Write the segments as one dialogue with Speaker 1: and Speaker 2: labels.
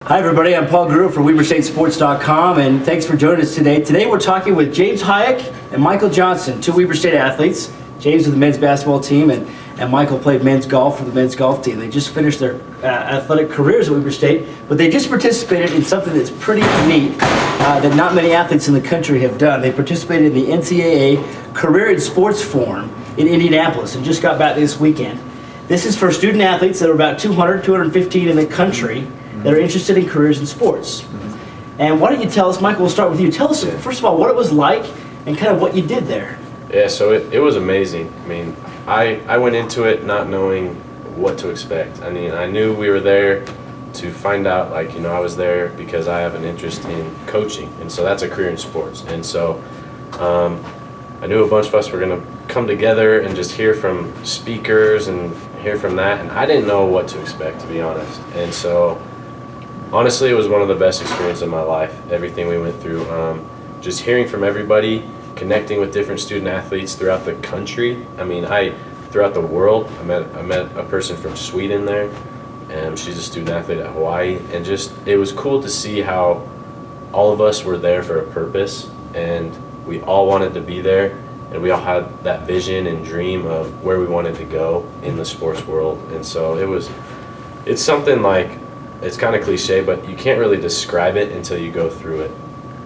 Speaker 1: Hi everybody, I'm Paul Greer for WeberStateSports.com, and thanks for joining us today. Today we're talking with James Hajek and Michael Johnson, two Weber State athletes. James with the men's basketball team and Michael played men's golf for the men's golf team. They just finished their athletic careers at Weber State, but they just participated in something that's pretty neat that not many athletes in the country have done. They participated in the NCAA Career in Sports Forum in Indianapolis and just got back this weekend. This is for student athletes that are about 200, 215 in the country that are interested in careers in sports. And why don't you tell us, Michael, we'll start with you. Tell us, first of all, what it was like and kind of what you did there.
Speaker 2: Yeah, so it was amazing. I mean, I went into it not knowing what to expect. I mean, I knew we were there to find out, I was there because I have an interest in coaching, and so that's a career in sports. And so I knew a bunch of us were going to come together and just hear from speakers and hear from that, and I didn't know what to expect, to be honest. And so honestly, it was one of the best experiences of my life, everything we went through. Just hearing from everybody, connecting with different student athletes throughout the country. I mean, throughout the world. I met a person from Sweden there, and she's a student athlete at Hawaii. And just, it was cool to see how all of us were there for a purpose, and we all wanted to be there, and we all had that vision and dream of where we wanted to go in the sports world. And so it's something like, it's kind of cliche, but you can't really describe it until you go through it,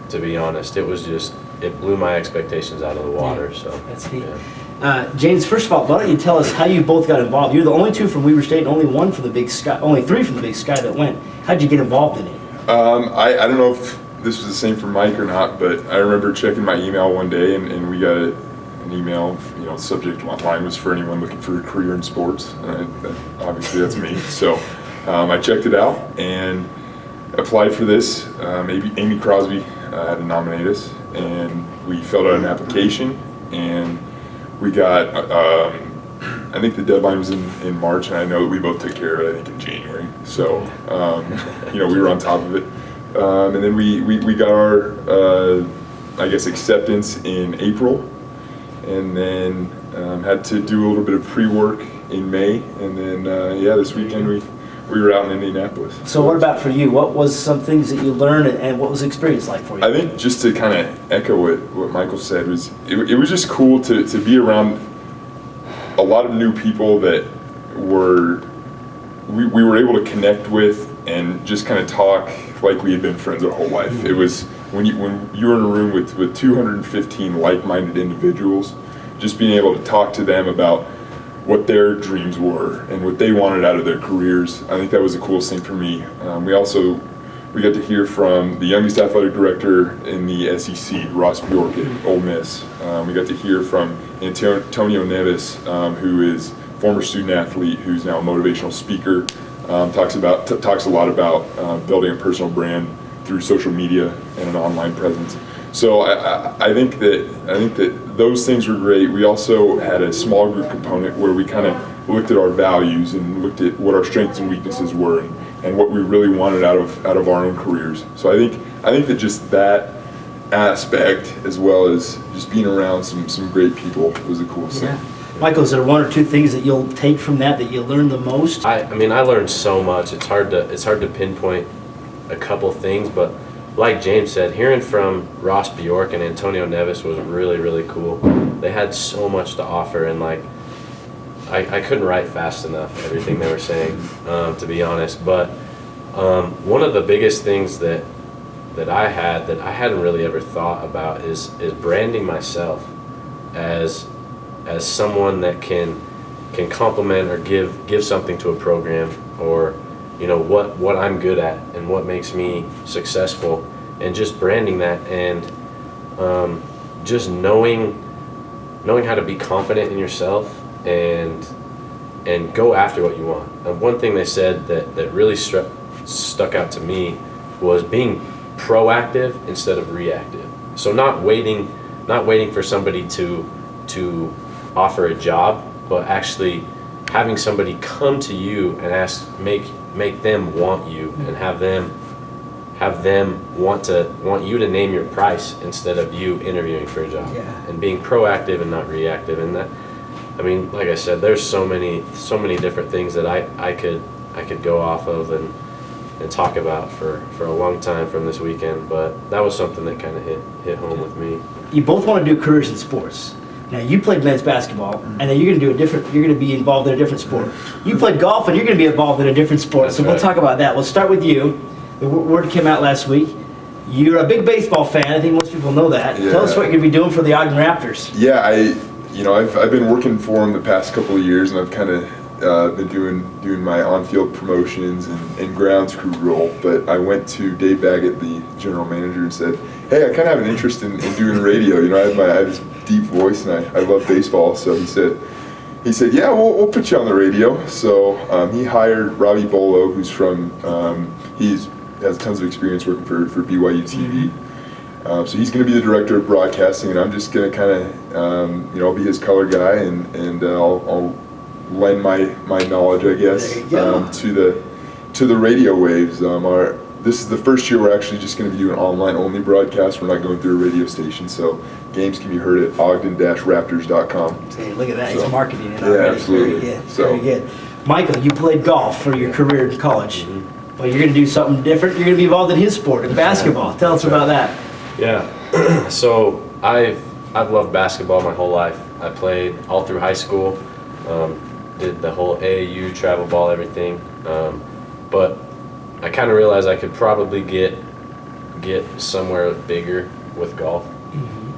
Speaker 2: to be honest. It blew my expectations out of the water.
Speaker 1: Yeah,
Speaker 2: so
Speaker 1: that's neat.
Speaker 2: Yeah.
Speaker 1: James, first of all, why don't you tell us how you both got involved? You're the only two from Weber State and only one from the Big Sky, only three from the Big Sky that went. How'd you get involved in it?
Speaker 3: I don't know if this was the same for Mike or not, but I remember checking my email one day and we got an email, subject line was for anyone looking for a career in sports. Obviously that's me. So I checked it out and applied for this. Amy Crosby had to nominate us, and we filled out an application, and we got, I think the deadline was in March, and I know that we both took care of it, I think, in January. So, we were on top of it. And then we got our, acceptance in April, and then had to do a little bit of pre-work in May, and then, this weekend we were out in Indianapolis.
Speaker 1: So what about for you? What was some things that you learned, and what was the experience like for you?
Speaker 3: I think just to kind of echo what Michael said, it was just cool to be around a lot of new people that we were able to connect with and just kind of talk like we had been friends our whole life. Mm-hmm. It was when you were in a room with 215 like-minded individuals, just being able to talk to them about what their dreams were and what they wanted out of their careers. I think that was the coolest thing for me. We got to hear from the youngest athletic director in the SEC, Ross Bjork at Ole Miss. We got to hear from Antonio Neves, who is former student athlete, who's now a motivational speaker. Talks a lot about building a personal brand through social media and an online presence. So I think that those things were great. We also had a small group component where we kind of looked at our values and looked at what our strengths and weaknesses were and what we really wanted out of our own careers. So I think that just that aspect, as well as just being around some great people, was the coolest thing.
Speaker 1: Michael, is there one or two things that you'll take from that you learned the most?
Speaker 2: I learned so much. It's hard to pinpoint a couple things, but like James said, hearing from Ross Bjork and Antonio Neves was really, really cool. They had so much to offer, and I couldn't write fast enough everything they were saying, to be honest. But one of the biggest things that I hadn't really ever thought about is branding myself as someone that can complement or give something to a program, or what I'm good at and what makes me successful, and just branding that, and just knowing how to be confident in yourself and go after what you want. And one thing they said that really stuck out to me was being proactive instead of reactive. So not waiting for somebody to offer a job, but actually having somebody come to you and make them want you, and have them want you to name your price instead of you interviewing for a job.
Speaker 1: Yeah.
Speaker 2: And being proactive and not reactive. And that, like I said, there's so many different things that I could go off of, and and talk about for a long time from this weekend. But that was something that kind of hit home with me.
Speaker 1: You both want to do careers in sports. Now you played men's basketball, and then you're going to do a different. You're going to be involved in a different sport. You played golf, and you're going to be involved in a different sport.
Speaker 2: That's
Speaker 1: So we'll
Speaker 2: right.
Speaker 1: talk about that. We'll start with you. The word came out last week. You're a big baseball fan. I think most people know that.
Speaker 3: Yeah.
Speaker 1: Tell us what you're going to be doing for the Ogden Raptors.
Speaker 3: Yeah, I've been working for them the past couple of years, and I've kind of been doing my on-field promotions and grounds crew role. But I went to Dave Baggett, the general manager, and said, "Hey, I kind of have an interest in doing radio. I have this deep voice, and I love baseball." So he said, "Yeah, we'll put you on the radio." So he hired Robbie Bolo, who's from has tons of experience working for BYU TV. So he's going to be the director of broadcasting, and I'm just going to kind of, I'll be his color guy, and I'll lend my knowledge, I guess,
Speaker 1: There you go.
Speaker 3: to the radio waves. This is the first year we're actually just going to be doing online-only broadcast. We're not going through a radio station, so games can be heard at ogden-raptors.com.
Speaker 1: Hey, look at that.
Speaker 3: So,
Speaker 1: He's marketing it
Speaker 3: yeah,
Speaker 1: already.
Speaker 3: absolutely.
Speaker 1: Very good.
Speaker 3: So-
Speaker 1: Very good. Michael, you played golf for your career in college. But you're going to do something different. You're going to be involved in his sport, in basketball. Tell us about that.
Speaker 2: Yeah. So I've loved basketball my whole life. I played all through high school. Did the whole AAU, travel ball, everything. But I kind of realized I could probably get somewhere bigger with golf.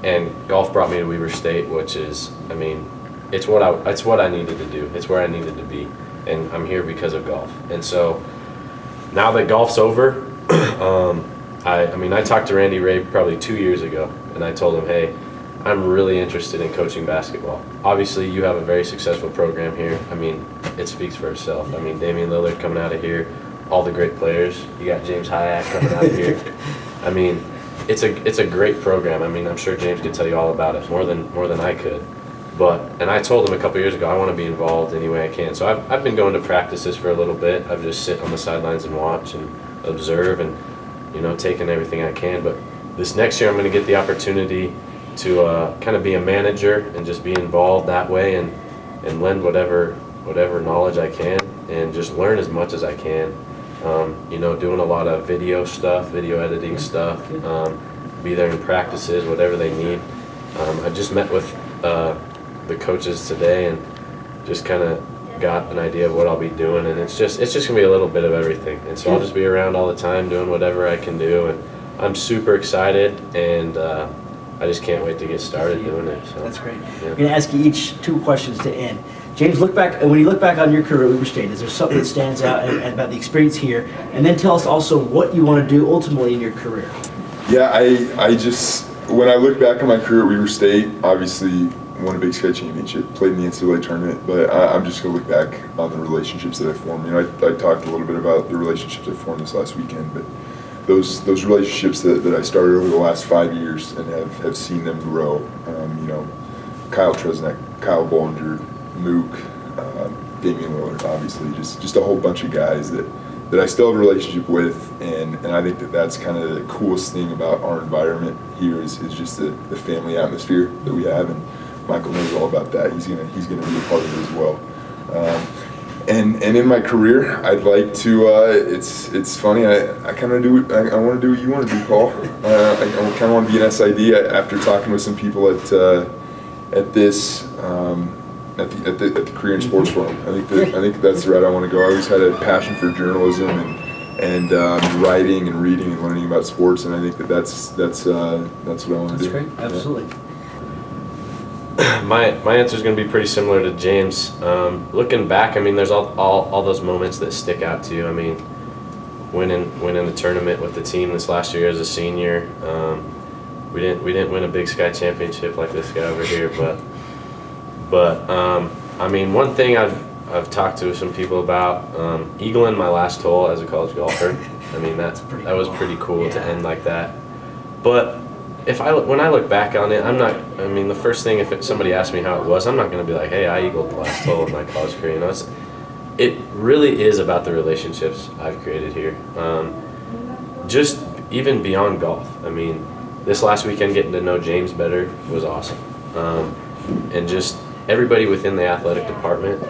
Speaker 2: And golf brought me to Weber State, which is, it's what I needed to do. It's where I needed to be, and I'm here because of golf. And so now that golf's over, I talked to Randy Ray probably 2 years ago, and I told him, hey, I'm really interested in coaching basketball. Obviously, you have a very successful program here. It speaks for itself. Damian Lillard coming out of here, all the great players. You got James Hajek coming out of here. It's a great program. I'm sure James could tell you all about it, more than I could. And I told him a couple years ago, I want to be involved any way I can. So I've been going to practices for a little bit. I've just sit on the sidelines and watch and observe and, taking everything I can. But this next year I'm going to get the opportunity to kind of be a manager and just be involved that way and lend whatever knowledge I can and just learn as much as I can. Doing a lot of video stuff, video editing stuff, be there in practices, whatever they need. I just met with the coaches today and just kind of got an idea of what I'll be doing, and it's just gonna be a little bit of everything. And so I'll just be around all the time doing whatever I can do, and I'm super excited, and I just can't wait to get started doing it. So
Speaker 1: That's great.
Speaker 2: yeah.
Speaker 1: I'm going to ask you each 2 questions to end. James, when you look back on your career at Weber State, is there something that stands out about the experience here? And then tell us also what you want to do ultimately in your career.
Speaker 3: Yeah, when I look back on my career at Weber State, obviously won a Big Sky championship, played in the NCAA tournament, but I'm just going to look back on the relationships that I formed. I talked a little bit about the relationships I formed this last weekend, but those relationships that I started over the last 5 years and have seen them grow. Kyle Tresnek, Kyle Bollinger, Mook, Damian Lillard, obviously, just a whole bunch of guys that I still have a relationship with, and I think that's kind of the coolest thing about our environment here is just the family atmosphere that we have, and Michael knows all about that. He's gonna be a part of it as well. And in my career, I'd like to. It's funny. I kind of do. I want to do what you want to do, Paul. I kind of want to be an SID after talking with some people at this. At the Career in Sports Forum. I think that's the route I want to go. I always had a passion for journalism and writing and reading and learning about sports, and I think that's what I want to do.
Speaker 1: That's great. Absolutely.
Speaker 2: My answer is going to be pretty similar to James. Looking back, there's all those moments that stick out to you. Winning the tournament with the team this last year as a senior. We didn't win a Big Sky championship like this guy over here, but one thing I've talked to some people about, eagling my last hole as a college golfer. That was pretty cool to end like that. But when I look back on it, I'm not. The first thing, if somebody asks me how it was, I'm not going to be like, hey, I eagled the last hole of my college career. It really is about the relationships I've created here. Just even beyond golf. This last weekend, getting to know James better was awesome, and just everybody within the athletic department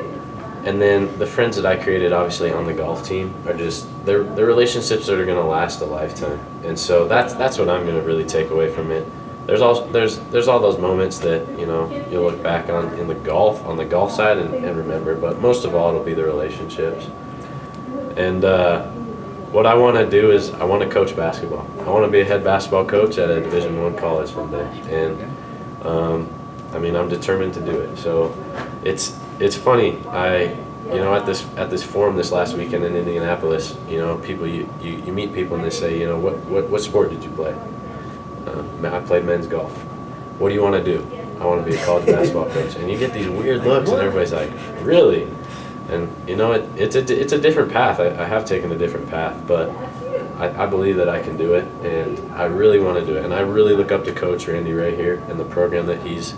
Speaker 2: And then the friends that I created, obviously on the golf team, are just they're relationships that are going to last a lifetime. And so that's what I'm going to really take away from it. There's all those moments that you'll look back on on the golf side and remember. But most of all, it'll be the relationships. And what I want to do is I want to coach basketball. I want to be a head basketball coach at a Division I college someday. And I'm determined to do it. So it's funny. At this forum this last weekend in Indianapolis, people you meet people and they say, what sport did you play? I played men's golf. What do you want to do? I want to be a college basketball coach. And you get these weird looks, and everybody's like, really? And it's a different path. I have taken a different path, but I believe that I can do it, and I really want to do it. And I really look up to Coach Randy right here and the program that he's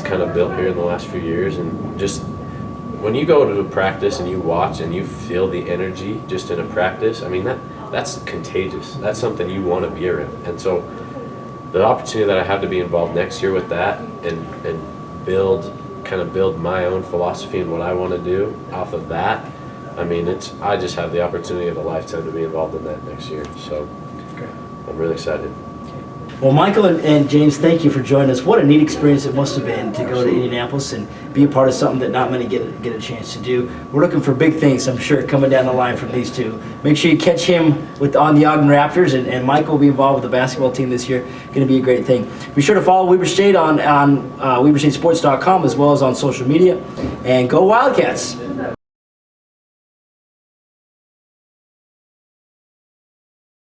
Speaker 2: kind of built here in the last few years. And just when you go to a practice and you watch and you feel the energy just in a practice, that's contagious. That's something you want to be around. And so the opportunity that I have to be involved next year with that and build my own philosophy and what I want to do off of that, I just have the opportunity of a lifetime to be involved in that next year. So I'm really excited.
Speaker 1: Well, Michael and James, thank you for joining us. What a neat experience it must have been to go to Indianapolis and be a part of something that not many get a chance to do. We're looking for big things, I'm sure, coming down the line from these two. Make sure you catch him on the Ogden Raptors, and Michael will be involved with the basketball team this year. Going to be a great thing. Be sure to follow Weber State on WeberStateSports.com as well as on social media. And go Wildcats!